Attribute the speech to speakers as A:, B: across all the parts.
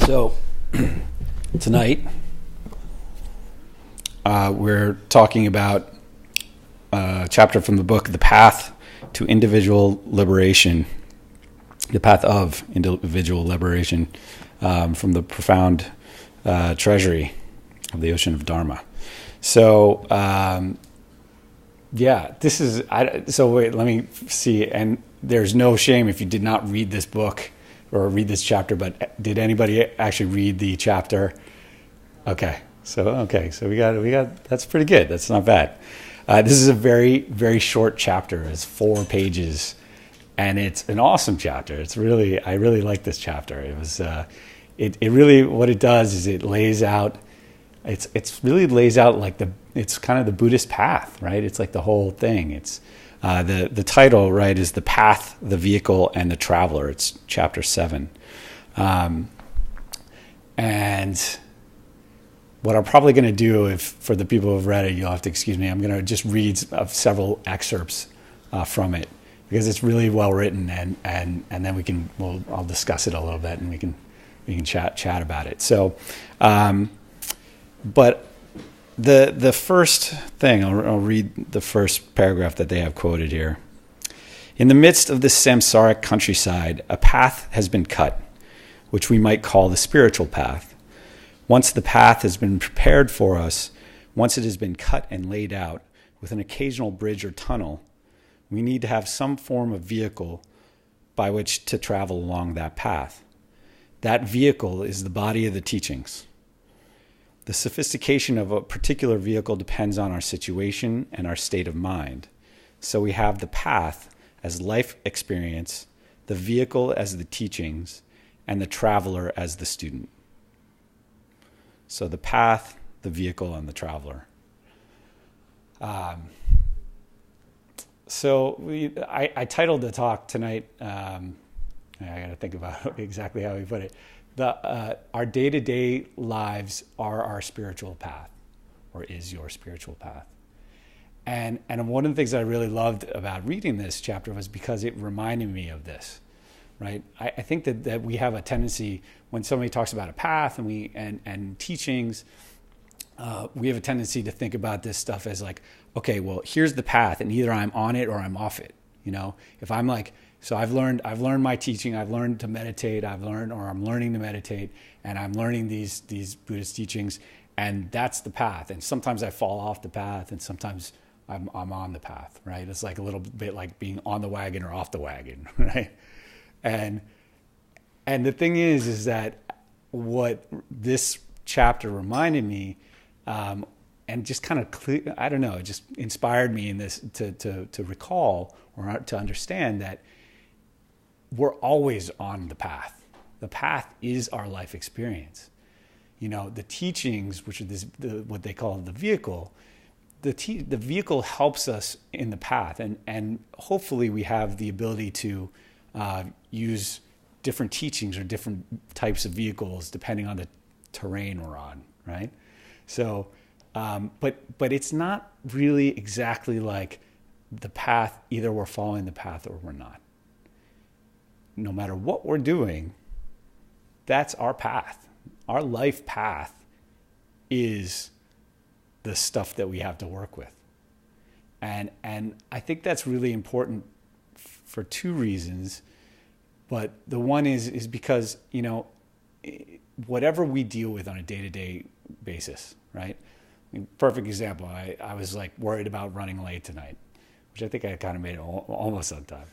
A: So tonight we're talking about a chapter from the book, The Path to Individual Liberation, The Path of Individual Liberation, from the profound treasury of the ocean of Dharma. So, this is, so wait, let me see. And there's no shame if you did not read this book or read this chapter, but did anybody actually read the chapter? Okay. So we got, that's pretty good. That's not bad. This is a very, very short chapter. It's 4 pages and it's an awesome chapter. I really like this chapter. It was, it really, what it does is it lays out, it's really lays out like it's kind of the Buddhist path, right? It's like the whole thing. It's, the title, right, is The Path, the Vehicle, and the Traveler. It's chapter 7. And what I'm probably going to do, if for the people who have read it, you'll have to excuse me, I'm going to just read several excerpts from it because it's really well written, and then I'll discuss it a little bit and we can chat about it. So, but the first thing, I'll read the first paragraph that they have quoted here. In the midst of this samsaric countryside, a path has been cut, which we might call the spiritual path. Once the path has been prepared for us, once it has been cut and laid out with an occasional bridge or tunnel, we need to have some form of vehicle by which to travel along that path. That vehicle is the body of the teachings. The sophistication of a particular vehicle depends on our situation and our state of mind. So we have the path as life experience, the vehicle as the teachings, and the traveler as the student. So the path, the vehicle, and the traveler. I titled the talk tonight, I got to think about exactly how we put it. Our day-to-day lives are our spiritual path, or is your spiritual path. And one of the things I really loved about reading this chapter was because it reminded me of this, right? I think that we have a tendency when somebody talks about a path and teachings, we have a tendency to think about this stuff as like, okay, well, here's the path, and either I'm on it or I'm off it. You know, if I'm like, so I've learned my teaching, I've learned to meditate, I'm learning to meditate, and I'm learning these Buddhist teachings, and that's the path. And sometimes I fall off the path, and sometimes I'm on the path, right? It's like a little bit like being on the wagon or off the wagon, right? And the thing is that what this chapter reminded me, and just kind of it just inspired me in this to recall or to understand that we're always on the path. The path is our life experience. You know, the teachings, which are what they call the vehicle, the vehicle helps us in the path, and hopefully we have the ability to use different teachings or different types of vehicles depending on the terrain we're on, right? So, but it's not really exactly like the path. Either we're following the path or we're not. No matter what we're doing, that's our path. Our life path is the stuff that we have to work with. And I think that's really important for 2 reasons. But the one is because, you know, whatever we deal with on a day-to-day basis, right? I mean, perfect example, I was like worried about running late tonight, which I think I kind of made it almost on time.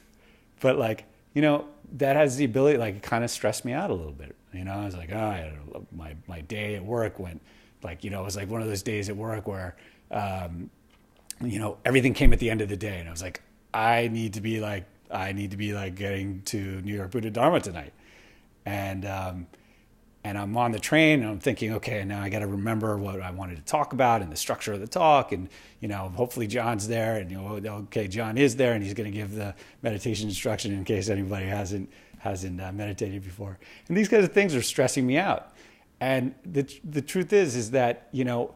A: But like, you know, that has the ability, like, it kind of stressed me out a little bit. You know, I was like, my day at work went, like, you know, it was like one of those days at work where, you know, everything came at the end of the day. And I was like, I need to be like getting to New York Buddha Dharma tonight. And I'm on the train and I'm thinking, okay, now I got to remember what I wanted to talk about and the structure of the talk. And, you know, hopefully John's there, and, you know, okay, John is there and he's going to give the meditation instruction in case anybody hasn't meditated before. And these kinds of things are stressing me out. And the truth is that, you know,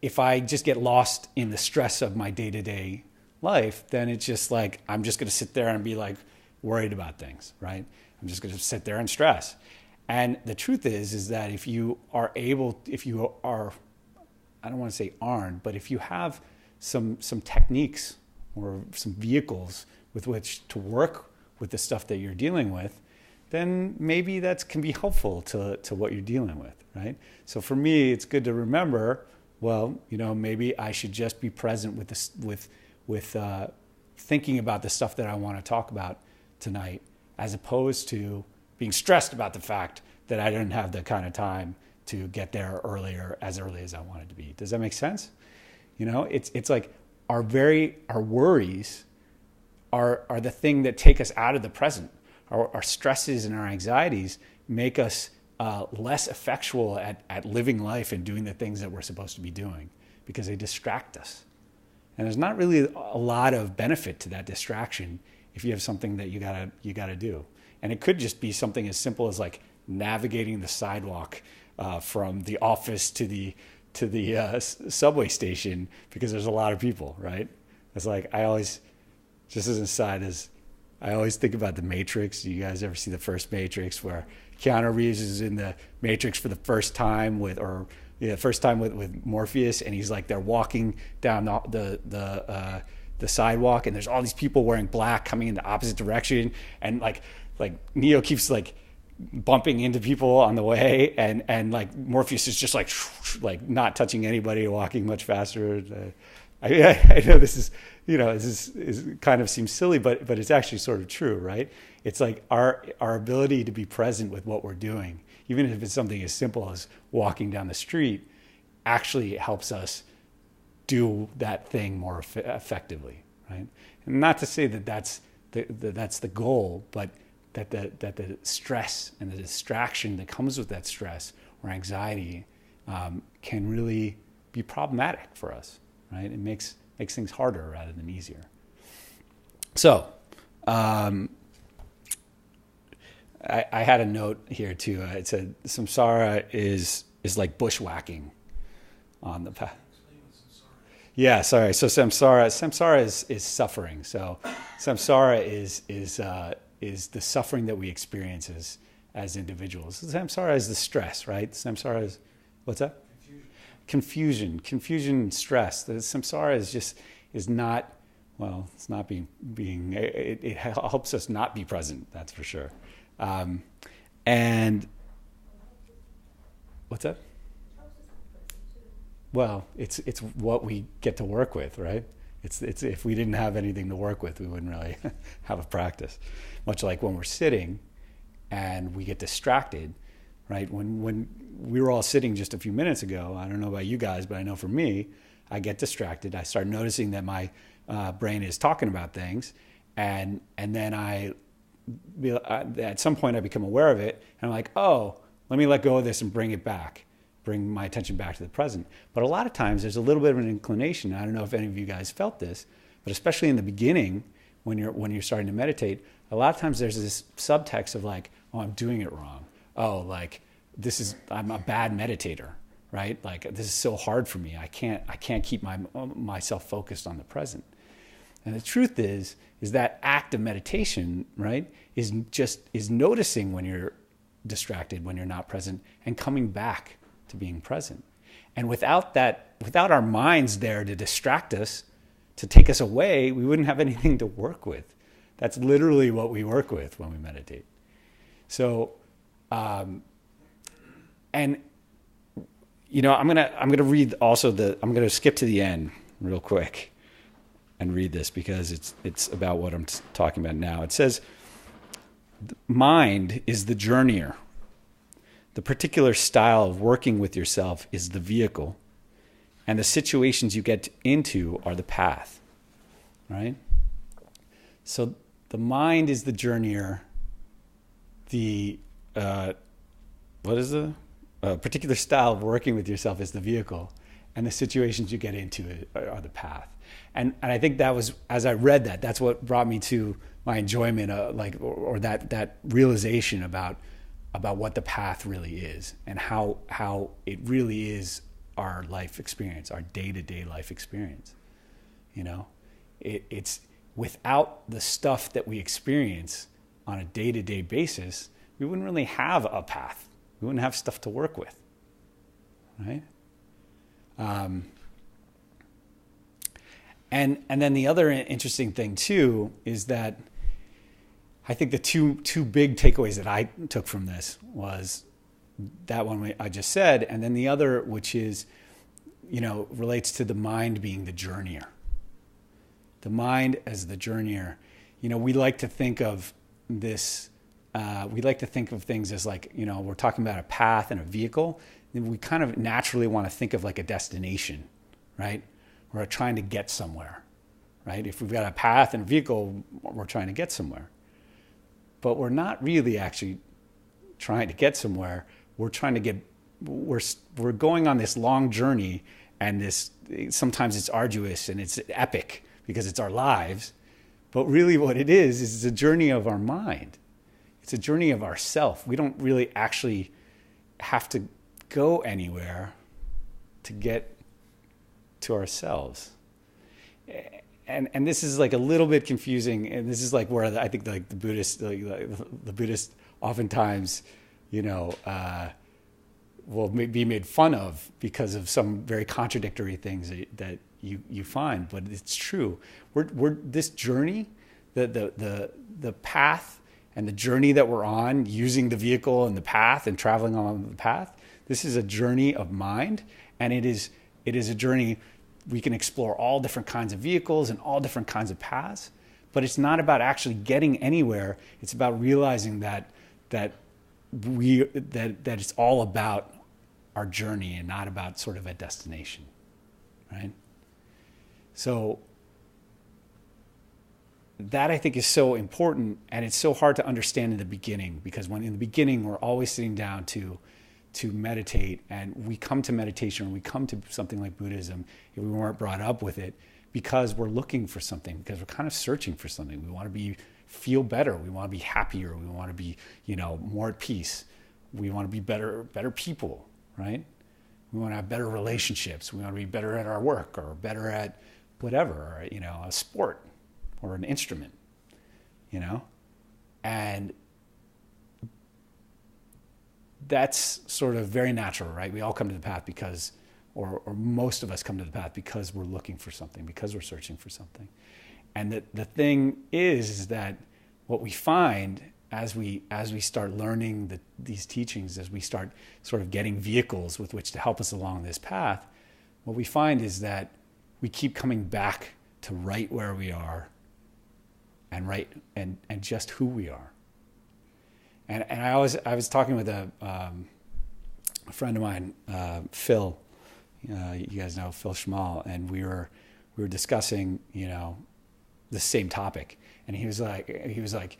A: if I just get lost in the stress of my day-to-day life, then it's just like, I'm just going to sit there and be like worried about things, right? I'm just going to sit there and stress. And the truth is that if you are, I don't want to say armed, but if you have some techniques or some vehicles with which to work with the stuff that you're dealing with, then maybe that can be helpful to what you're dealing with, right? So for me, it's good to remember, well, maybe I should just be present with this, with thinking about the stuff that I want to talk about tonight, as opposed to being stressed about the fact that I didn't have the kind of time to get there as early as I wanted to be. Does that make sense? It's like our worries are the thing that take us out of the present. Our stresses and our anxieties make us less effectual at living life and doing the things that we're supposed to be doing, because they distract us. And there's not really a lot of benefit to that distraction if you have something that you gotta do. And it could just be something as simple as like navigating the sidewalk from the office to the subway station, because there's a lot of people, right? It's like, just as an aside, I always think about the Matrix. You guys ever see the first Matrix, where Keanu Reeves is in the Matrix for the first time with Morpheus, and he's like, they're walking down the sidewalk, and there's all these people wearing black coming in the opposite direction, and like Neo keeps like bumping into people on the way, and like Morpheus is just like not touching anybody, walking much faster. I know this is kind of seems silly, but it's actually sort of true, right? It's like our ability to be present with what we're doing, even if it's something as simple as walking down the street, actually helps us do that thing more effectively, right? And not to say that that's the goal, but that the stress and the distraction that comes with that stress or anxiety can really be problematic for us, right? It makes things harder rather than easier. So I had a note here too. It said samsara is like bushwhacking on the path. Yeah, sorry. So samsara is suffering. So samsara is the suffering that we experience as individuals. Samsara is the stress, right? Samsara is, what's that? Confusion, and stress. The samsara is not, well, it's not it helps us not be present, that's for sure. And what's that? Well, it's what we get to work with, right? It's if we didn't have anything to work with, we wouldn't really have a practice. Much like when we're sitting and we get distracted, right? When we were all sitting just a few minutes ago, I don't know about you guys, but I know for me, I get distracted. I start noticing that my brain is talking about things, and then at some point I become aware of it, and I'm like, oh, let me let go of this and bring my attention back to the present. But a lot of times there's a little bit of an inclination. I don't know if any of you guys felt this, but especially in the beginning when you're starting to meditate, a lot of times there's this subtext of like, oh, I'm doing it wrong. Oh, like I'm a bad meditator, right? Like this is so hard for me. I can't keep myself focused on the present. And the truth is that act of meditation, right, is noticing when you're distracted, when you're not present, and coming back to being present. And without our minds there to distract us, to take us away, we wouldn't have anything to work with. That's literally what we work with when we meditate. So, and I'm gonna read also I'm gonna skip to the end real quick and read this because it's about what I'm talking about now. It says, mind is the journeyer. The particular style of working with yourself is the vehicle, and the situations you get into are the path, right? So the mind is the journeyer. The particular style of working with yourself is the vehicle, and the situations you get into are the path. And I think that was, as I read that's what brought me to my enjoyment, or that realization about what the path really is, and how it really is our life experience, our day-to-day life experience. It's without the stuff that we experience on a day-to-day basis, we wouldn't really have a path. We wouldn't have stuff to work with, right? And then the other interesting thing too is that I think the two big takeaways that I took from this was that one I just said, and then the other, which is, relates to the mind being the journeyer. The mind as the journeyer. We like to think of this. We like to think of things as like, we're talking about a path and a vehicle. And we kind of naturally want to think of like a destination, right? We're trying to get somewhere, right? If we've got a path and a vehicle, we're trying to get somewhere. But we're not really actually trying to get somewhere. We're going on this long journey, and sometimes it's arduous and it's epic because it's our lives. But really what it is a journey of our mind. It's a journey of ourself. We don't really actually have to go anywhere to get to ourselves. And this is like a little bit confusing, and this is like where I think like the Buddhists oftentimes, will be made fun of because of some very contradictory things that you find, but it's true. We're this journey, the path and the journey that we're on, using the vehicle and the path and traveling on the path. This is a journey of mind, and it is a journey. We can explore all different kinds of vehicles and all different kinds of paths, but it's not about actually getting anywhere. It's about realizing that it's all about our journey and not about sort of a destination, right? So that I think is so important, and it's so hard to understand in the beginning, because when in the beginning we're always sitting down to meditate, and we come to meditation, or we come to something like Buddhism, if we weren't brought up with it, because we're looking for something, because we're kind of searching for something. We want to feel better. We want to be happier. We want to be, more at peace. We want to be better people, right? We want to have better relationships. We want to be better at our work, or better at whatever, or, a sport or an instrument, and that's sort of very natural, right? We all come to the path because, or most of us come to the path because we're looking for something, because we're searching for something. And the thing is that what we find as we start learning these teachings, as we start sort of getting vehicles with which to help us along this path, what we find is that we keep coming back to right where we are, and just who we are. And I was talking with a friend of mine, Phil. You guys know Phil Schmal, and we were discussing the same topic, and he was like,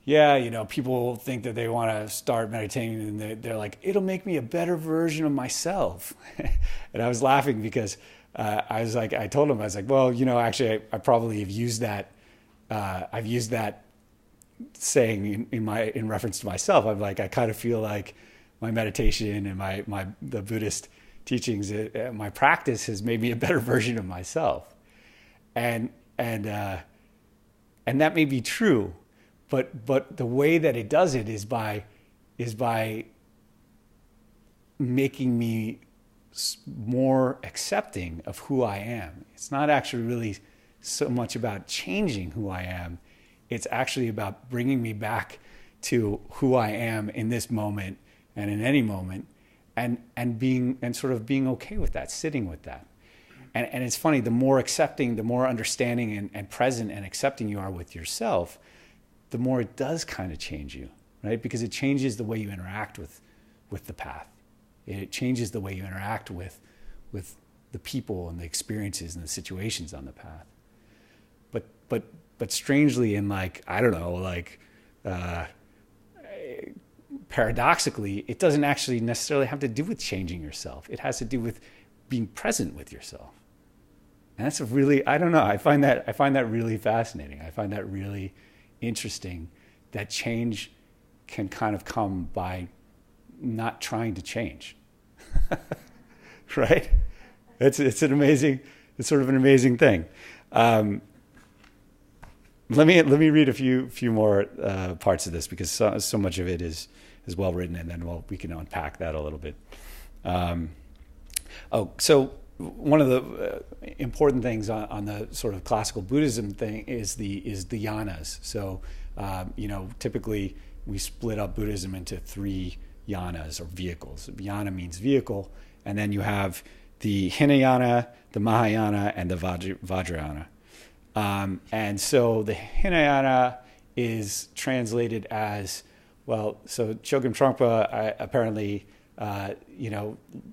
A: yeah, people think that they want to start meditating, and they're like, it'll make me a better version of myself. And I was laughing because I told him, I was like, well, actually, I probably have used that. I've used that saying in reference to myself. I'm like, I kind of feel like my meditation and the Buddhist teachings, my practice has made me a better version of myself, and that may be true, but the way that it does it is by making me more accepting of who I am. It's not actually really so much about changing who I am. It's actually about bringing me back to who I am in this moment and in any moment, and sort of being okay with that, sitting with that. And it's funny, the more accepting, the more understanding and present and accepting you are with yourself, the more it does kind of change you, right? Because it changes the way you interact with the path. It changes the way you interact with the people and the experiences and the situations on the path. But strangely, in paradoxically, it doesn't actually necessarily have to do with changing yourself. It has to do with being present with yourself. And that's I find that really fascinating. I find that really interesting, that change can kind of come by not trying to change. Right? It's sort of an amazing thing. let me read a few more parts of this, because so much of it is well written, and then we can unpack that a little bit. So one of the important things on the sort of classical Buddhism thing is the yanas. So typically we split up Buddhism into 3 yanas, or vehicles. Yana means vehicle, and then you have the Hinayana, the Mahayana, and the Vajrayana. And so the Hinayana is translated as, well, so Chogyam Trungpa apparently,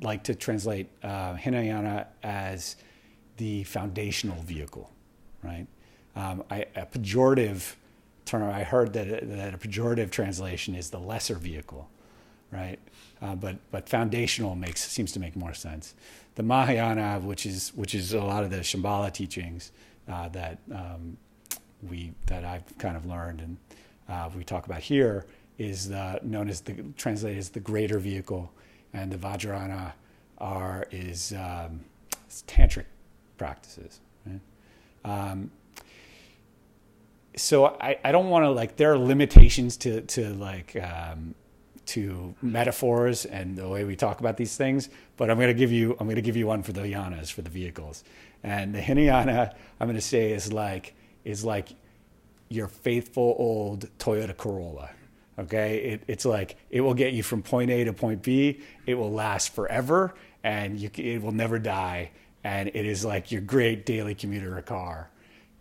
A: like to translate Hinayana as the foundational vehicle, right? A pejorative term, I heard that a pejorative translation is the lesser vehicle, right? But foundational seems to make more sense. The Mahayana, which is a lot of the Shambhala teachings that I've kind of learned and we talk about here, is translated as the greater vehicle, and the Vajrayana is tantric practices. Right? So I don't want to, like, there are limitations to metaphors and the way we talk about these things, but I'm going to give you one for the yanas, for the vehicles. And the Hinayana, I'm going to say, is like your faithful old Toyota Corolla. Okay, it's like, it will get you from point A to point B. It will last forever, and it will never die. And it is like your great daily commuter car.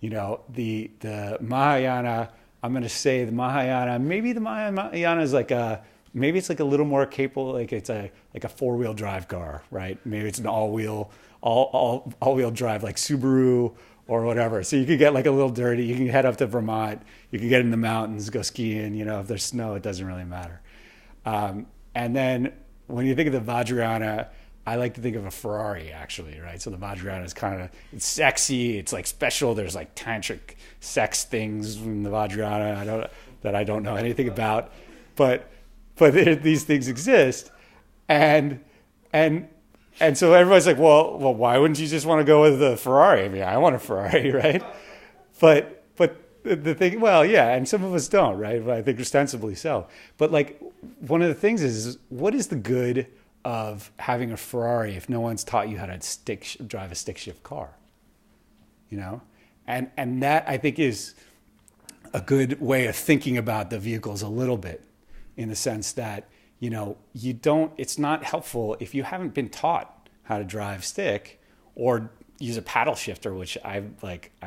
A: The Mahayana, I'm going to say the Mahayana. Maybe the Mahayana is maybe it's like a little more capable. Like it's like a 4-wheel drive car, right? Maybe it's an all-wheel drive, like Subaru or whatever. So you could get like a little dirty. You can head up to Vermont. You can get in the mountains, go skiing. If there's snow, it doesn't really matter. And then when you think of the Vajrayana, I like to think of a Ferrari, actually, right? So the Vajrayana is it's sexy. It's like special. There's like tantric sex things in the Vajrayana that I don't know anything about, but these things exist, and so everybody's like, well, why wouldn't you just want to go with the Ferrari? I mean, I want a Ferrari, right? But the thing, well, yeah, and some of us don't, right? But I think ostensibly so. But like, one of the things is what is the good of having a Ferrari if no one's taught you how to drive a stick shift car? And that, I think, is a good way of thinking about the vehicles a little bit, in the sense that it's not helpful if you haven't been taught how to drive stick or use a paddle shifter, which I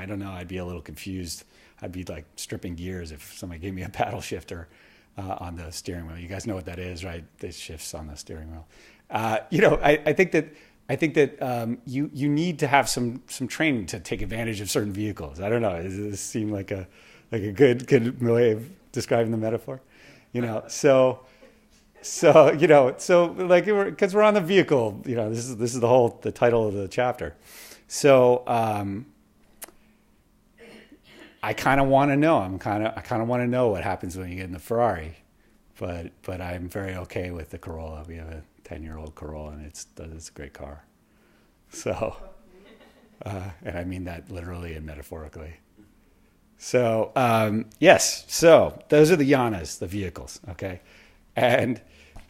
A: don't know, I'd be a little confused. I'd be like stripping gears if somebody gave me a paddle shifter on the steering wheel. You guys know what that is, right? The shifts on the steering wheel. I think that you need to have some training to take advantage of certain vehicles. I don't know. Does this seem like a good way of describing the metaphor? So like, because we're on the vehicle, this is the title of the chapter. So I kind of want to know. I kind of want to know what happens when you get in the Ferrari, but I'm very okay with the Corolla. We have a 10-year-old Corolla, and it's a great car. So, and I mean that literally and metaphorically. So yes, so those are the yanas, the vehicles, okay? And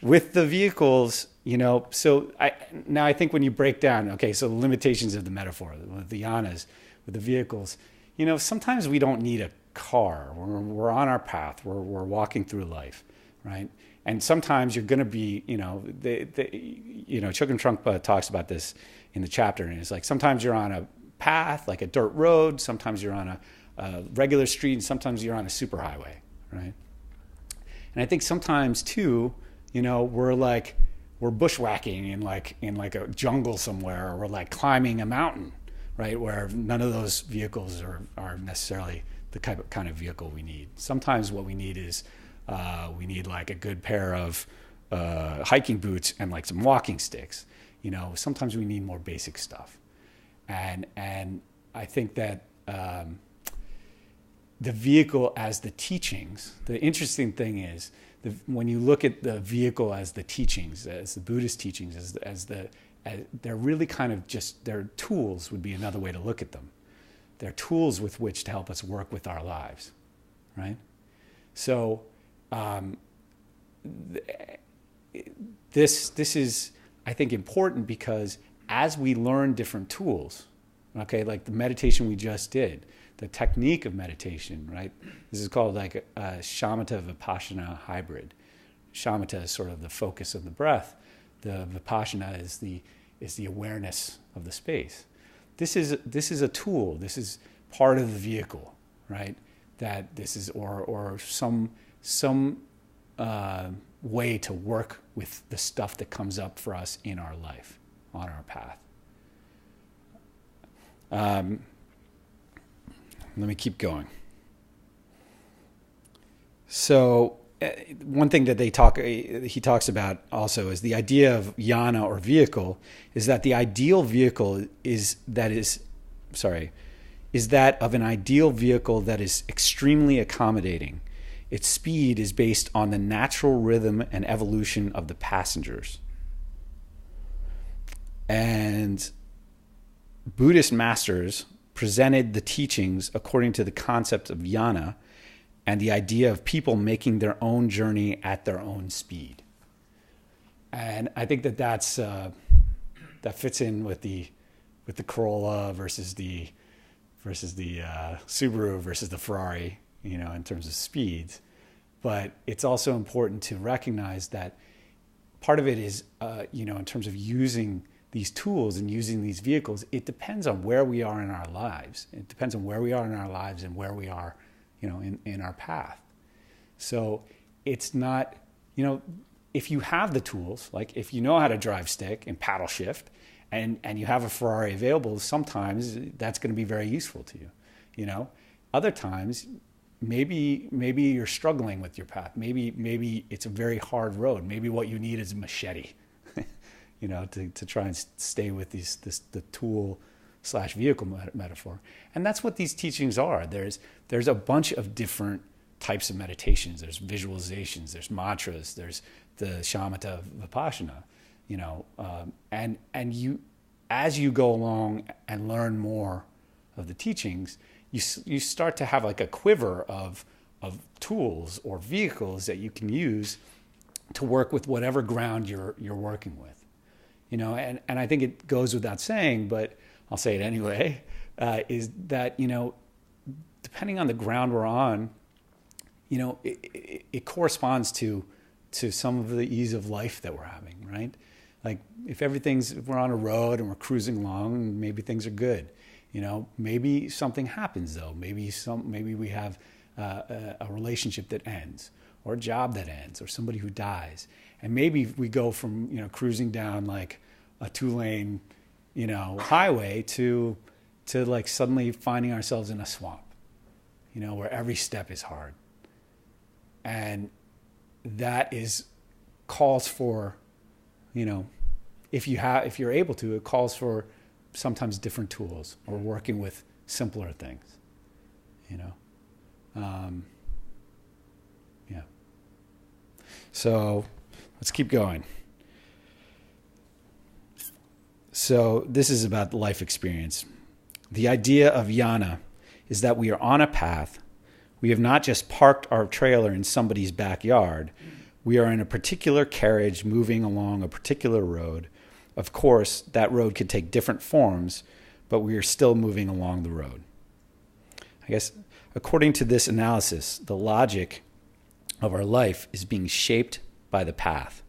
A: with the vehicles, so I think when you break down, okay, so the limitations of the metaphor, with the yanas, with the vehicles, sometimes we don't need a car. We're on our path. We're walking through life, right? And sometimes you're going to be, Chogyam Trungpa talks about this in the chapter, and it's like sometimes you're on a path, like a dirt road. Sometimes you're on a regular street, and sometimes you're on a superhighway, right? And I think sometimes too, we're bushwhacking in like a jungle somewhere, or we're like climbing a mountain, right? Where none of those vehicles are necessarily the kind of vehicle we need. Sometimes what we need is we need like a good pair of hiking boots and like some walking sticks. Sometimes we need more basic stuff, and I think that the vehicle as the teachings. The interesting thing is when you look at the vehicle as the teachings, as the Buddhist teachings, as they're really kind of just, they're tools would be another way to look at them. They're tools with which to help us work with our lives, right? So this is, I think, important because as we learn different tools, okay, like the meditation we just did, the technique of meditation, right? This is called like a shamatha vipassana hybrid. Shamatha is sort of the focus of the breath. The vipassana is the awareness of the space. This is a tool. This is part of the vehicle, right? That this is or some way to work with the stuff that comes up for us in our life, on our path. Let me keep going. So one thing that he talks about also is the idea of yana or vehicle, is that the ideal vehicle is that of an ideal vehicle that is extremely accommodating. Its speed is based on the natural rhythm and evolution of the passengers. And Buddhist masters presented the teachings according to the concept of yana and the idea of people making their own journey at their own speed. And I think that fits in with the Corolla versus the Subaru versus the Ferrari, in terms of speeds. But it's also important to recognize that part of it is, in terms of using these tools and using these vehicles, it depends on where we are in our lives. It depends on where we are in our lives and where we are, in our path. So it's not, if you have the tools, like if you know how to drive stick and paddle shift and you have a Ferrari available, sometimes that's going to be very useful to you. Other times, maybe you're struggling with your path. Maybe it's a very hard road. Maybe what you need is a machete, to try and stay with the tool / vehicle metaphor. And that's what these teachings are. There's a bunch of different types of meditations. There's visualizations, there's mantras, there's the shamatha vipassana, and you, as you go along and learn more of the teachings, you start to have like a quiver of tools or vehicles that you can use to work with whatever ground you're working with. And I think it goes without saying, but I'll say it anyway, is that, depending on the ground we're on, it corresponds to some of the ease of life that we're having, right? Like if we're on a road and we're cruising along, maybe things are good. Maybe something happens though. Maybe we have a relationship that ends, or a job that ends, or somebody who dies. And maybe we go from, cruising down like a 2-lane, highway to like suddenly finding ourselves in a swamp, where every step is hard. And that calls for, if you're able to, it calls for sometimes different tools or working with simpler things, yeah. So let's keep going. So this is about life experience. The idea of yana is that we are on a path. We have not just parked our trailer in somebody's backyard. We are in a particular carriage moving along a particular road. Of course, that road could take different forms, but we are still moving along the road. I guess, according to this analysis, the logic of our life is being shaped by the path.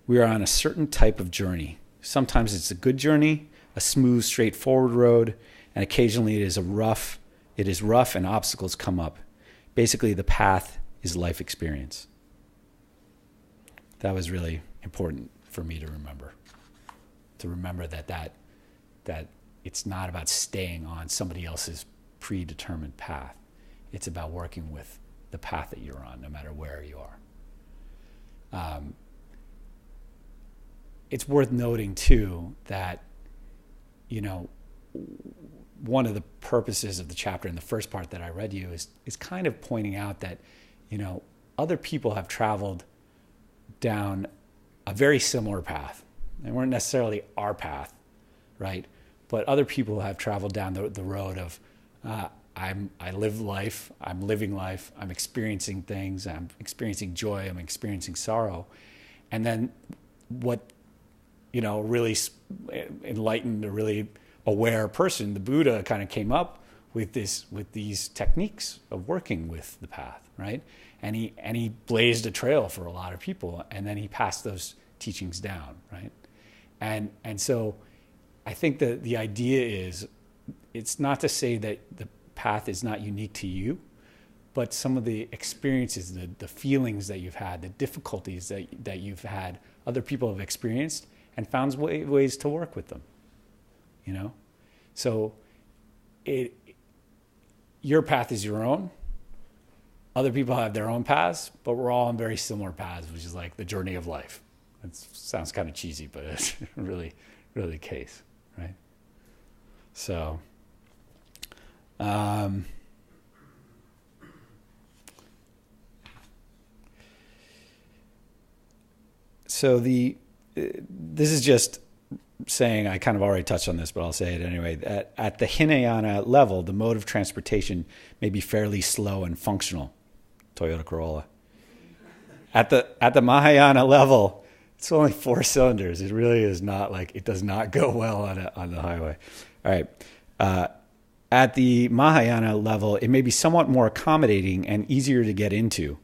A: We are on a certain type of journey. Sometimes it's a good journey, a smooth, straightforward road, and occasionally it is rough and obstacles come up. Basically, the path is life experience. That was really important for me to remember. To remember that it's not about staying on somebody else's predetermined path. It's about working with the path that you're on, no matter where you are. It's worth noting too that, one of the purposes of the chapter in the first part that I read to you is kind of pointing out that, other people have traveled down a very similar path. They weren't necessarily our path, right? But other people have traveled down the road I live life. I'm living life. I'm experiencing things. I'm experiencing joy. I'm experiencing sorrow. And then what, really enlightened, a really aware person, the Buddha, kind of came up with these techniques of working with the path, right? And he blazed a trail for a lot of people, and then he passed those teachings down, right? And so I think that the idea is, it's not to say that the path is not unique to you, but some of the experiences, the feelings that you've had, the difficulties that you've had, other people have experienced and found ways to work with them, So your path is your own. Other people have their own paths, but we're all on very similar paths, which is like the journey of life. It sounds kind of cheesy, but it's really, really the case, right? So, this is just saying, I kind of already touched on this, but I'll say it anyway. At the Hinayana level, the mode of transportation may be fairly slow and functional. Toyota Corolla. At the Mahayana level, it's only 4 cylinders. It really is not it does not go well on the highway. All right. At the Mahayana level, it may be somewhat more accommodating and easier to get into.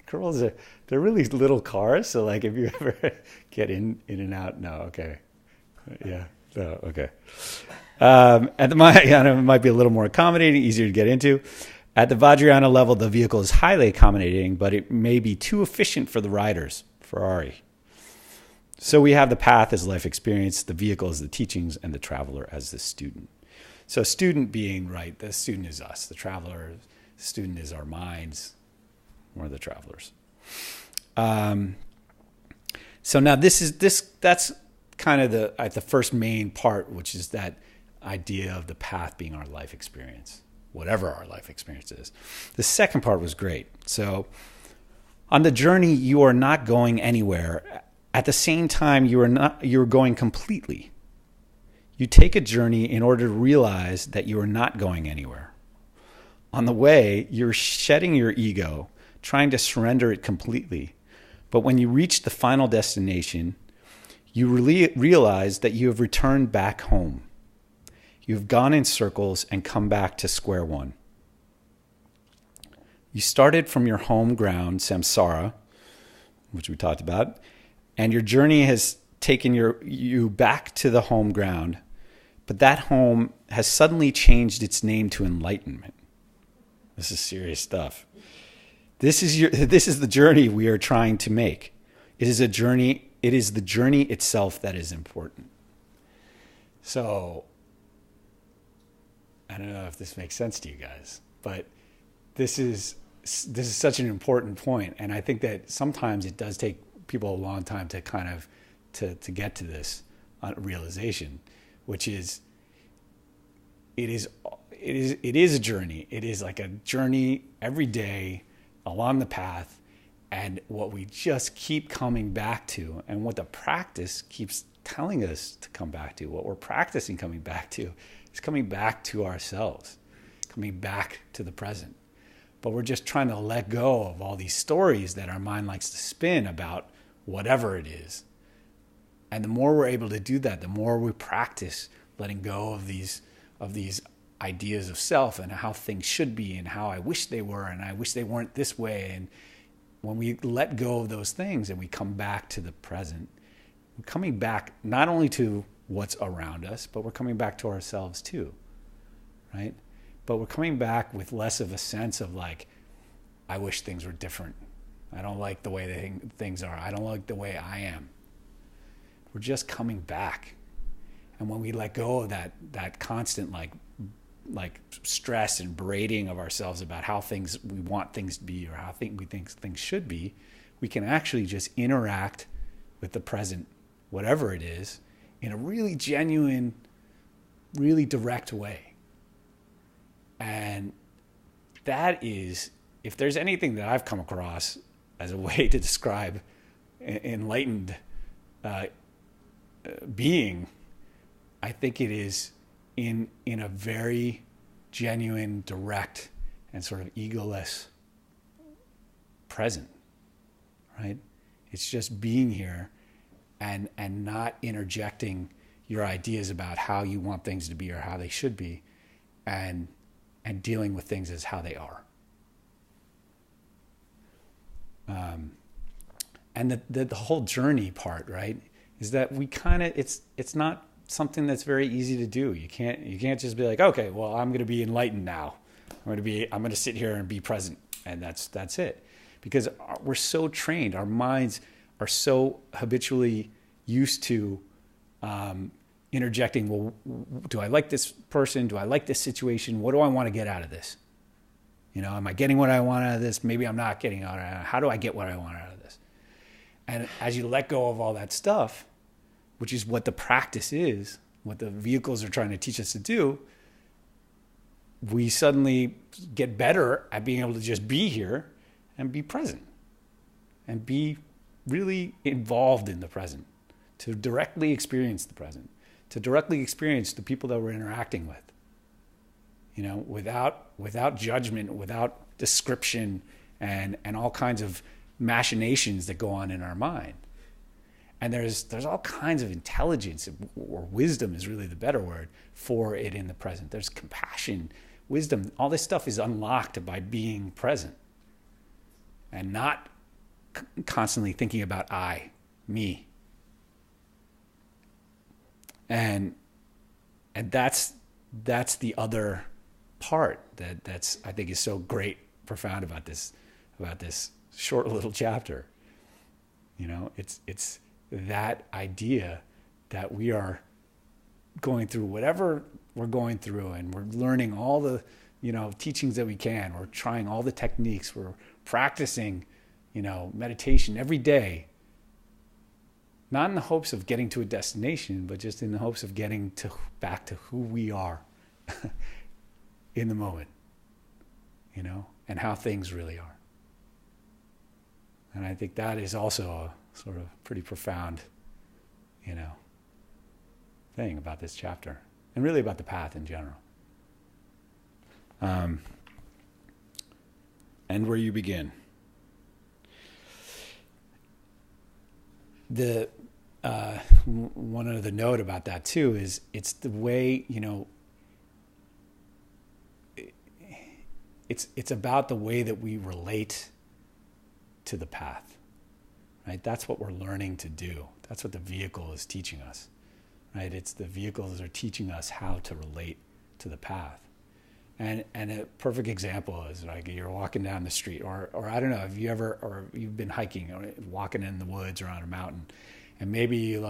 A: Corollas they're really little cars, so if you ever get in and out, no, okay, yeah, no, okay. At the Mahayana, it might be a little more accommodating, easier to get into. At the Vajrayana level, the vehicle is highly accommodating, but it may be too efficient for the riders. Ferrari. So we have the path as life experience, the vehicle as the teachings, and the traveler as the student. So student being, right, the student is us. The traveler, the student is our minds. We're the travelers. So now that's kind of the first main part, which is that idea of the path being our life experience, whatever our life experience is. The second part was great. So on the journey, you are not going anywhere. At the same time, you're going completely. You take a journey in order to realize that you are not going anywhere. On the way, you're shedding your ego, trying to surrender it completely. But when you reach the final destination, you realize that you have returned back home. You've gone in circles and come back to square one. You started from your home ground, samsara, which we talked about, and your journey has taken you back to the home ground, but that home has suddenly changed its name to enlightenment. This is serious stuff. This is the journey we are trying to make. It is a journey. It is the journey itself that is important. So, I don't know if this makes sense to you guys, but this is such an important point, and I think that sometimes it does take people a long time to kind of to get to this realization, which is it is a journey. It is like a journey every day along the path, and what we just keep coming back to, and what the practice keeps telling us to come back to, what we're practicing coming back to, is coming back to ourselves, coming back to the present. But we're just trying to let go of all these stories that our mind likes to spin about whatever it is. And the more we're able to do that, the more we practice letting go of these ideas of self and how things should be and how I wish they were and I wish they weren't this way. And when we let go of those things and we come back to the present, we're coming back not only to what's around us, but we're coming back to ourselves too, right? But we're coming back with less of a sense of I wish things were different. I don't like the way things are. I don't like the way I am. We're just coming back. And when we let go of that constant stress and berating of ourselves about how we want things to be or how we think things should be, we can actually just interact with the present, whatever it is, in a really genuine, really direct way. And that is, if there's anything that I've come across as a way to describe enlightened being, I think it is in a very genuine, direct, and sort of egoless present, right? It's just being here and not interjecting your ideas about how you want things to be or how they should be, and dealing with things as how they are. And the whole journey part, right, is that we kind of, it's not something that's very easy to do. You can't just be like, okay, well, I'm going to be enlightened now. I'm going to sit here and be present, and that's it. Because we're so trained, our minds are so habitually used to interjecting, well, do I like this person? Do I like this situation? What do I want to get out of this? Am I getting what I want out of this? Maybe I'm not getting out of it. How do I get what I want out of this? And as you let go of all that stuff, which is what the practice is, what the vehicles are trying to teach us to do, we suddenly get better at being able to just be here and be present and be really involved in the present, to directly experience the present, to directly experience the people that we're interacting with, without judgment, without description, and all kinds of machinations that go on in our mind. And there's all kinds of intelligence, or wisdom is really the better word, for it in the present. There's compassion, wisdom. All this stuff is unlocked by being present and not constantly thinking about I, me. And that's the other part that's I think is so great, profound about this short little chapter. It's that idea that we are going through whatever we're going through, and we're learning all the teachings that we can. We're trying all the techniques. We're practicing meditation every day, not in the hopes of getting to a destination, but just in the hopes of getting back to who we are in the moment, and how things really are. And I think that is also a sort of pretty profound, thing about this chapter, and really about the path in general. And where you begin. The one other note about that too is it's the way, it's about the way that we relate to the path, right? That's what we're learning to do. That's what the vehicle is teaching us, right? It's the vehicles are teaching us how to relate to the path. And a perfect example is like you're walking down the street, or I don't know, have you ever, or you've been hiking or walking in the woods or on a mountain, and maybe you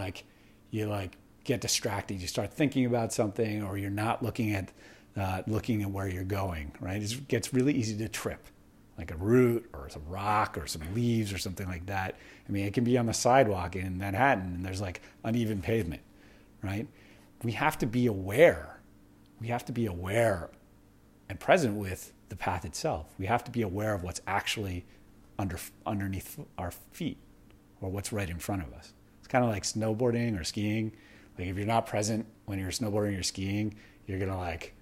A: get distracted, you start thinking about something, or you're not looking at where you're going, right? It gets really easy to trip, like a root or some rock or some leaves or something like that. I mean, it can be on the sidewalk in Manhattan and there's like uneven pavement, right? We have to be aware. We have to be aware and present with the path itself. We have to be aware of what's actually underneath our feet, or what's right in front of us. It's kind of like snowboarding or skiing. Like if you're not present when you're snowboarding or skiing, you're gonna like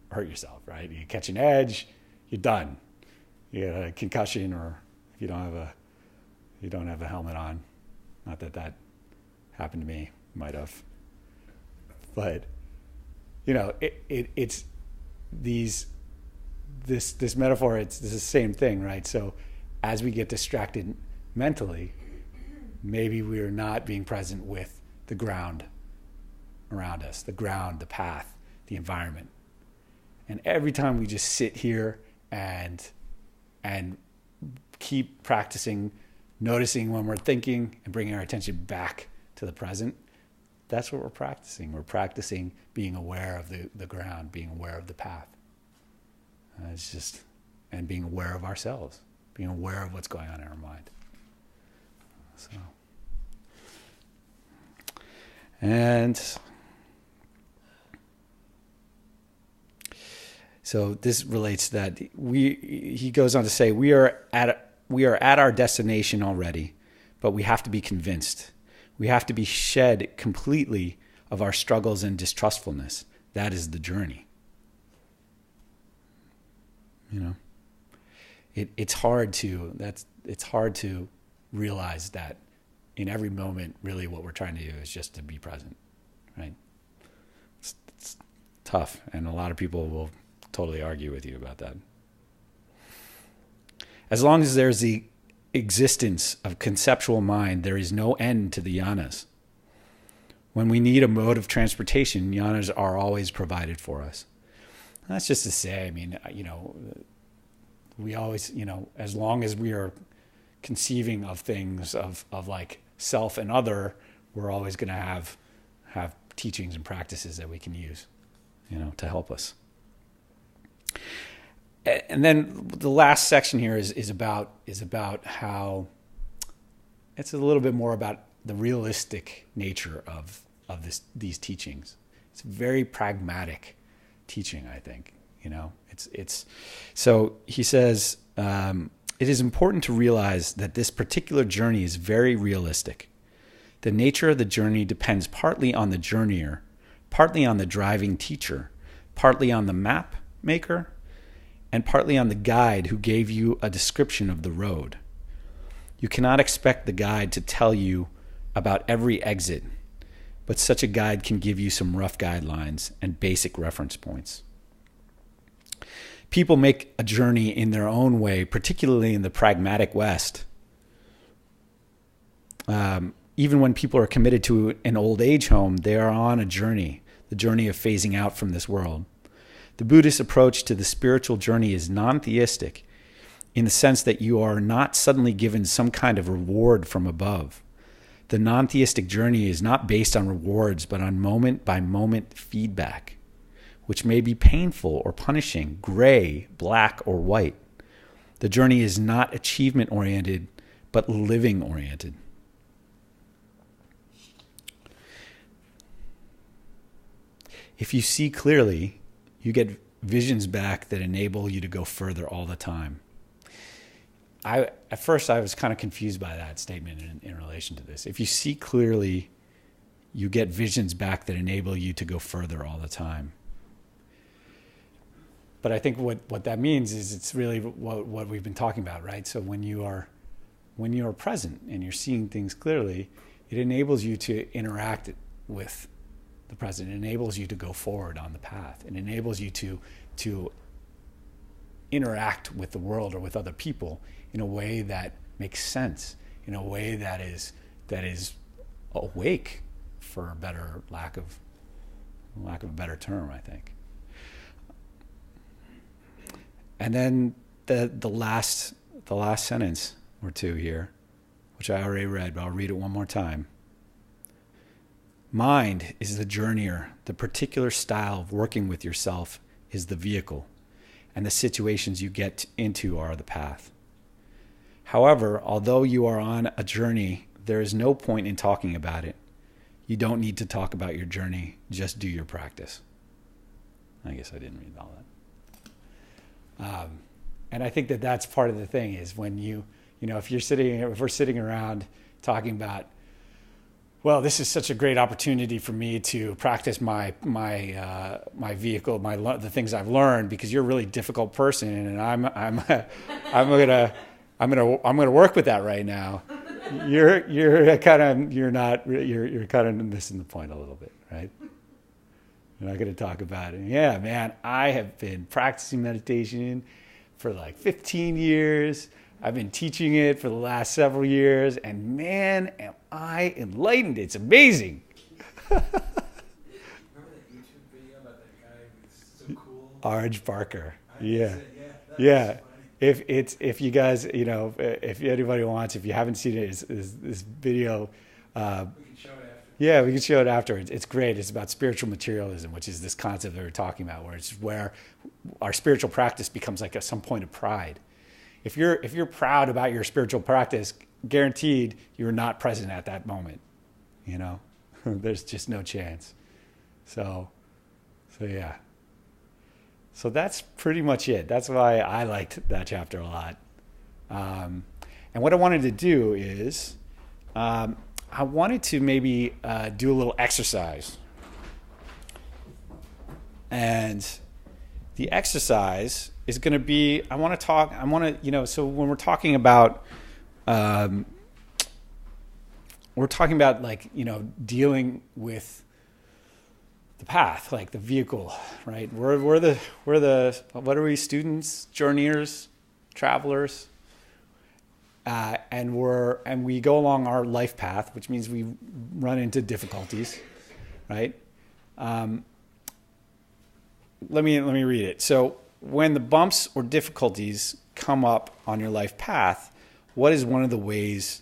A: hurt yourself, right? You catch an edge, you're done. You get a concussion, or if you don't have a helmet on. Not that happened to me, might have. But it's this metaphor, it's the same thing, right? So as we get distracted mentally, maybe we're not being present with the ground around us, the ground, the path, the environment. And every time we just sit here and keep practicing, noticing when we're thinking and bringing our attention back to the present, that's what we're practicing. We're practicing being aware of the ground, being aware of the path. And being aware of ourselves, being aware of what's going on in our mind. So this relates to that. He goes on to say, we are at our destination already, but we have to be convinced. We have to be shed completely of our struggles and distrustfulness. That is the journey. You know, it's hard to realize that in every moment, really what we're trying to do is just to be present, right? It's tough, and a lot of people will totally argue with you about that. As long as there's the existence of conceptual mind, there is no end to the yanas. When we need a mode of transportation, yanas are always provided for us. And that's just to say, I mean, we always, as long as we are conceiving of things of like self and other, we're always going to have teachings and practices that we can use, to help us. And then the last section here is about how it's a little bit more about the realistic nature of these teachings. It's a very pragmatic teaching, I think. It's so he says, it is important to realize that this particular journey is very realistic. The nature of the journey depends partly on the journeyer, partly on the driving teacher, partly on the map maker, and partly on the guide who gave you a description of the road. You cannot expect the guide to tell you about every exit, but such a guide can give you some rough guidelines and basic reference points. People make a journey in their own way, particularly in the pragmatic West. Even when people are committed to an old age home, they are on a journey, the journey of phasing out from this world. The Buddhist approach to the spiritual journey is non-theistic in the sense that you are not suddenly given some kind of reward from above. The non-theistic journey is not based on rewards, but on moment-by-moment feedback, which may be painful or punishing, gray, black, or white. The journey is not achievement-oriented, but living-oriented. If you see clearly, you get visions back that enable you to go further all the time. At first, I was kind of confused by that statement in relation to this. If you see clearly, you get visions back that enable you to go further all the time. But I think what that means is it's really what we've been talking about, right? So when you are present and you're seeing things clearly, it enables you to interact with the present. It enables you to go forward on the path. It enables you to interact with the world or with other people in a way that makes sense, in a way that is awake, for a better lack of a better term, I think. And then the last sentence or two here, which I already read, but I'll read it one more time. Mind is the journeyer. The particular style of working with yourself is the vehicle, and the situations you get into are the path. However, although you are on a journey, there is no point in talking about it. You don't need to talk about your journey. Just do your practice. I guess I didn't read all that. And I think that's part of the thing is when if we're sitting around talking about, well, this is such a great opportunity for me to practice my vehicle, the things I've learned, because you're a really difficult person, and I'm gonna work with that right now. You're kind of missing the point a little bit, right? We're not going to talk about it. Yeah, man, I have been practicing meditation for like 15 years. I've been teaching it for the last several years, and man, am I enlightened. It's amazing.
B: Remember that YouTube video about that guy who's so cool?
A: Orange Barker.
B: Yeah.
A: Yeah. If you guys, if anybody wants, if you haven't seen it, this video.
B: We can show it after.
A: Yeah, we can show it afterwards. It's great. It's about spiritual materialism, which is this concept that we're talking about, where our spiritual practice becomes like some point of pride. If you're proud about your spiritual practice, guaranteed you're not present at that moment. There's just no chance. So yeah. So that's pretty much it. That's why I liked that chapter a lot. And what I wanted to do is, I wanted to maybe do a little exercise. And the exercise is going to be, so when we're talking about, like, dealing with the path, like the vehicle, right? We're the what are we, students, journeyers, travelers, and we go along our life path, which means we run into difficulties, right? Let me read it. So when the bumps or difficulties come up on your life path, what is one of the ways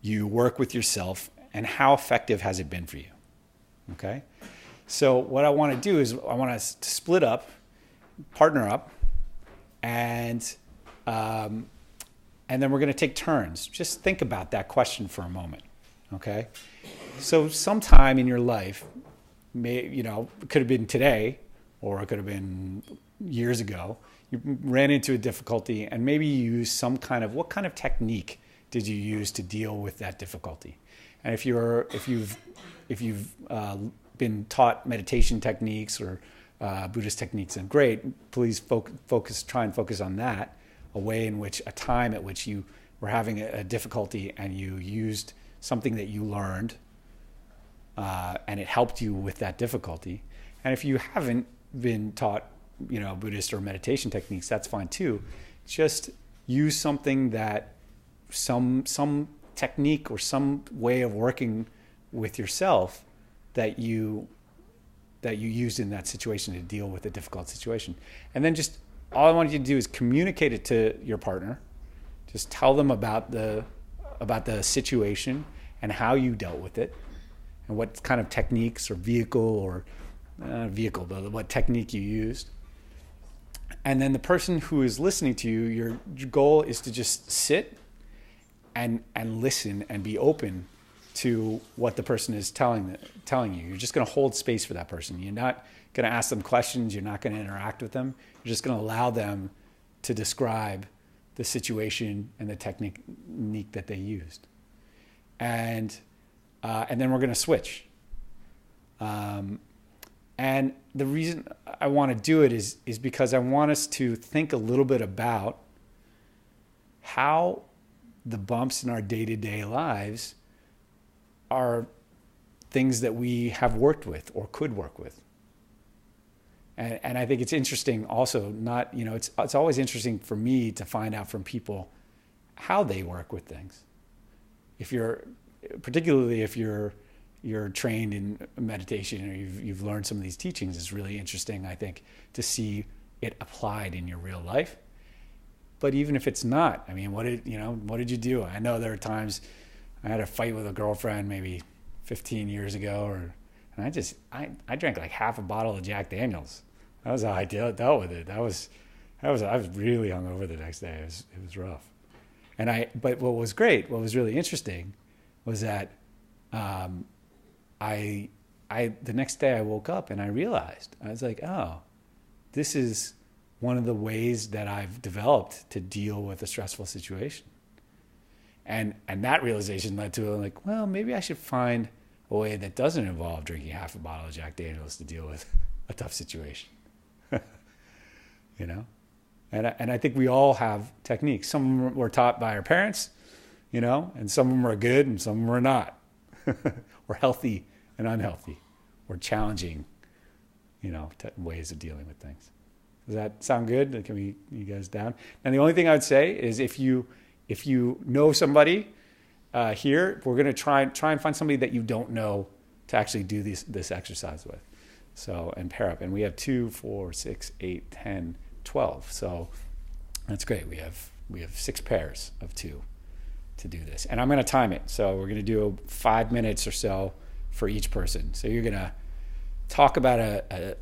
A: you work with yourself, and how effective has it been for you? Okay. So what I want to do is I want us to split up, partner up, and then we're going to take turns. Just think about that question for a moment. Okay. So sometime in your life, it could have been today, or it could have been years ago, you ran into a difficulty, and maybe you used what kind of technique did you use to deal with that difficulty? And if you've been taught meditation techniques or Buddhist techniques, then great. Please try and focus on that, a time at which you were having a difficulty and you used something that you learned, and it helped you with that difficulty. And if you haven't been taught, Buddhist or meditation techniques, that's fine too. Just use something that some technique or some way of working with yourself that you used in that situation to deal with a difficult situation. And then just all I want you to do is communicate it to your partner. Just tell them about the situation and how you dealt with it, and what kind of techniques or what technique you used. And then the person who is listening to you, your goal is to just sit and listen and be open to what the person is telling you. You're just going to hold space for that person. You're not going to ask them questions. You're not going to interact with them. You're just going to allow them to describe the situation and the technique that they used. And then we're going to switch. And the reason I want to do it is because I want us to think a little bit about how the bumps in our day-to-day lives are things that we have worked with or could work with. And I think it's interesting also, it's always interesting for me to find out from people how they work with things. Particularly if you're trained in meditation or you've learned some of these teachings, it's really interesting, I think, to see it applied in your real life. But even if it's not, what did you do? I know there are times I had a fight with a girlfriend maybe 15 years ago, and I drank like half a bottle of Jack Daniels. That was how I dealt with it. I was really hungover the next day. It was rough. But what was great, what was really interesting, was that the next day I woke up and I realized, I was like, oh, this is one of the ways that I've developed to deal with a stressful situation. And that realization led to maybe I should find a way that doesn't involve drinking half a bottle of Jack Daniels to deal with a tough situation. And I think we all have techniques. Some of them were taught by our parents, and some of them are good and some of them are not. Or healthy and unhealthy, or challenging, ways of dealing with things. Does that sound good? Can you guys down? And the only thing I would say is if you know somebody here, we're going to try and find somebody that you don't know to actually do this exercise with. So, and pair up. And we have 2, 4, 6, 8, 10, 12. So that's great. We have 6 pairs of 2 to do this. And I'm going to time it. So we're going to do 5 minutes or so for each person. So you're going to talk about a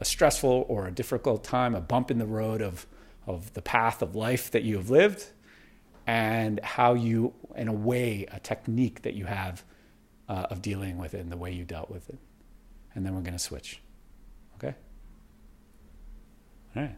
A: stressful or a difficult time, a bump in the road of the path of life that you have lived, and how you, in a way, a technique that you have of dealing with it and the way you dealt with it. And then we're going to switch. Okay? All right.